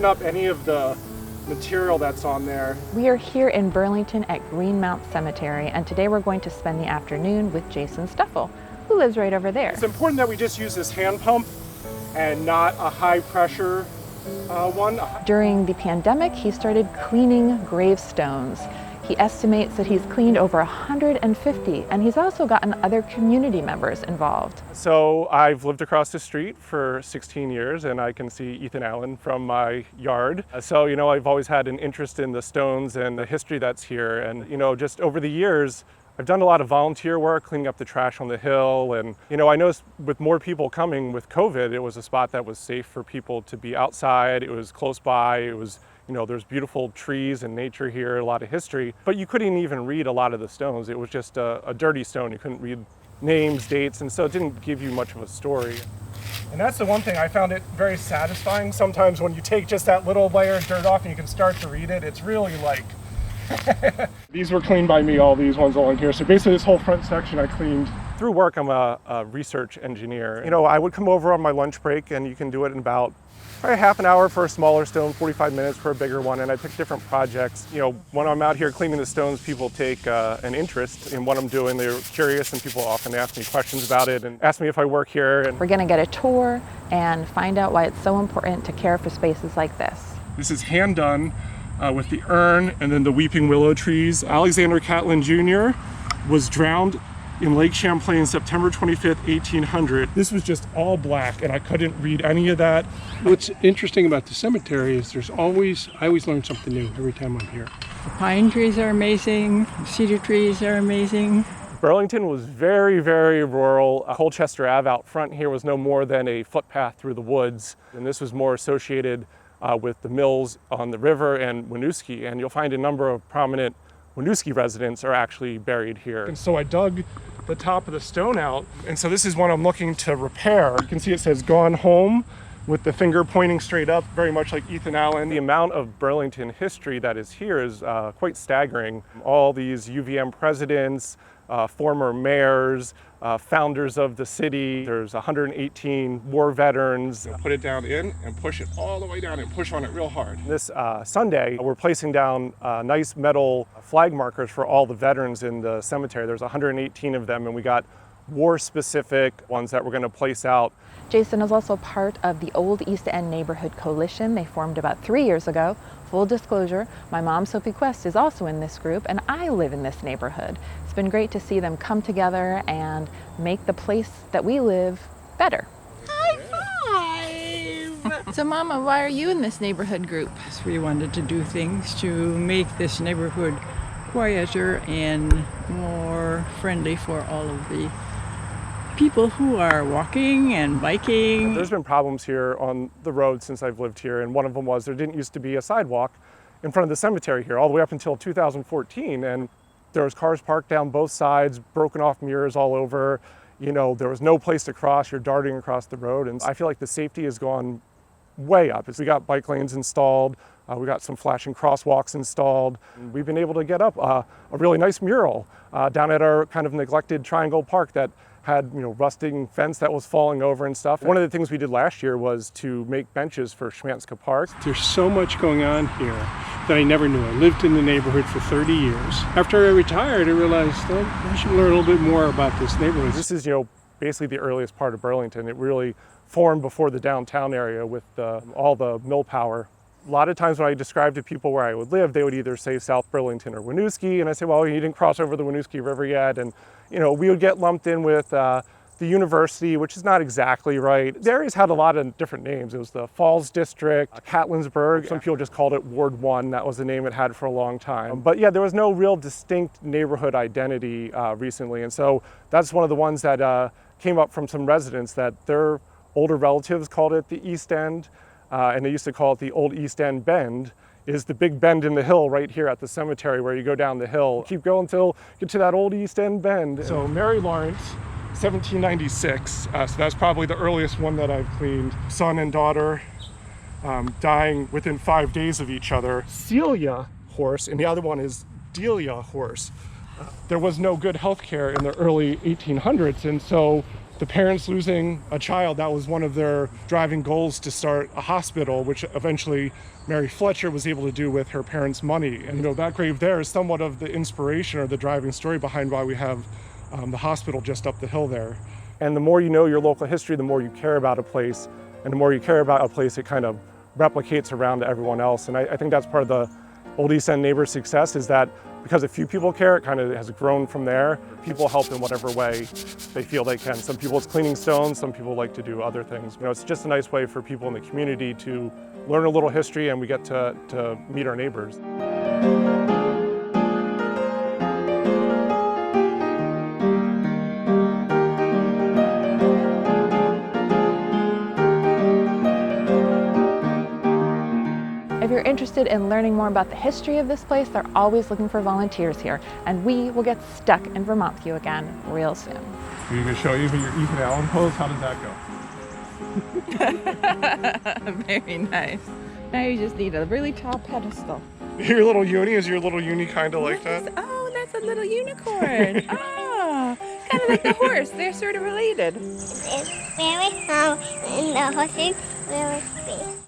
up any of the material that's on there. We are here in Burlington at Greenmount Cemetery, and today we're going to spend the afternoon with Jason Stuffle, who lives right over there. It's important that we just use this hand pump and not a high pressure one. During the pandemic, he started cleaning gravestones. He estimates that he's cleaned over 150, and he's also gotten other community members involved. So I've lived across the street for 16 years, and I can see Ethan Allen from my yard. So, I've always had an interest in the stones and the history that's here. And, just over the years, I've done a lot of volunteer work, cleaning up the trash on the hill. And, I noticed with more people coming with COVID, it was a spot that was safe for people to be outside. It was close by. It was, there's beautiful trees and nature here, a lot of history, but you couldn't even read a lot of the stones. It was just a dirty stone. You couldn't read names, dates, and so it didn't give you much of a story. And that's the one thing I found it very satisfying. Sometimes when you take just that little layer of dirt off and you can start to read it, it's really like, these were cleaned by me, all these ones along here. So basically this whole front section I cleaned. Through work, I'm a research engineer. I would come over on my lunch break, and you can do it in about probably half an hour for a smaller stone, 45 minutes for a bigger one, and I pick different projects. When I'm out here cleaning the stones, people take an interest in what I'm doing. They're curious, and people often ask me questions about it and ask me if I work here. And we're going to get a tour and find out why it's so important to care for spaces like this. This is hand done with the urn and then the weeping willow trees. Alexander Catlin Jr. was drowned in Lake Champlain, September 25th, 1800. This was just all black, and I couldn't read any of that. What's interesting about the cemetery is I always learn something new every time I'm here. The pine trees are amazing, the cedar trees are amazing. Burlington was very, very rural. Colchester Ave out front here was no more than a footpath through the woods, and this was more associated with the mills on the river and Winooski, and you'll find a number of prominent Winooski residents are actually buried here. And so I dug the top of the stone out, and so this is one I'm looking to repair. You can see it says "Gone Home" with the finger pointing straight up, very much like Ethan Allen. The amount of Burlington history that is here is quite staggering. All these UVM presidents, former mayors, founders of the city. There's 118 war veterans. Put it down in and push it all the way down and push on it real hard. This Sunday, we're placing down nice metal flag markers for all the veterans in the cemetery. There's 118 of them, and we got war-specific ones that we're going to place out. Jason is also part of the Old East End Neighborhood Coalition. They formed about 3 years ago. Full disclosure, my mom, Sophie Quest, is also in this group, and I live in this neighborhood. It's been great to see them come together and make the place that we live better. High five! So Mama, why are you in this neighborhood group? We wanted to do things to make this neighborhood quieter and more friendly for all of the people who are walking and biking. There's been problems here on the road since I've lived here, and one of them was there didn't used to be a sidewalk in front of the cemetery here all the way up until 2014, and there was cars parked down both sides, broken off mirrors all over. There was no place to cross. You're darting across the road, and I feel like the safety has gone way up. We got bike lanes installed. We got some flashing crosswalks installed. We've been able to get up a really nice mural down at our kind of neglected Triangle Park that had rusting fence that was falling over and stuff. One of the things we did last year was to make benches for Schmanska Park. There's so much going on here that I never knew. I lived in the neighborhood for 30 years. After I retired, I realized I should learn a little bit more about this neighborhood. This is basically the earliest part of Burlington. It really formed before the downtown area with all the mill power. A lot of times when I describe to people where I would live, they would either say South Burlington or Winooski, and I say, well, you didn't cross over the Winooski River yet, and we would get lumped in with the university, which is not exactly right. The area's had a lot of different names. It was the Falls District, Catlinsburg. Some people just called it Ward 1. That was the name it had for a long time. But yeah, there was no real distinct neighborhood identity recently, and so that's one of the ones that came up from some residents that their older relatives called it the East End. And they used to call it the Old East End Bend, is the big bend in the hill right here at the cemetery where you go down the hill. Keep going until you get to that Old East End Bend. So Mary Lawrence, 1796, so that's probably the earliest one that I've cleaned. Son and daughter dying within 5 days of each other. Celia horse, and the other one is Delia horse. There was no good health care in the early 1800s, and so the parents losing a child, that was one of their driving goals to start a hospital, which eventually Mary Fletcher was able to do with her parents' money. And that grave there is somewhat of the inspiration or the driving story behind why we have the hospital just up the hill there. And the more you know your local history, the more you care about a place. And the more you care about a place, it kind of replicates around to everyone else. And I think that's part of the Old East End neighbor success, is that because a few people care, it kind of has grown from there. People help in whatever way they feel they can. Some people it's cleaning stones, some people like to do other things. It's just a nice way for people in the community to learn a little history, and we get to meet our neighbors. If you're interested in learning more about the history of this place, they're always looking for volunteers here, and we will get stuck in Vermont with you again real soon. Are you going to show even your Ethan Allen pose? How did that go? Very nice. Now you just need a really tall pedestal. Your little uni, is your little uni kind of like that? Oh, that's a little unicorn. Oh, kind of like the horse. They're sort of related. It's very small, and the horses very big.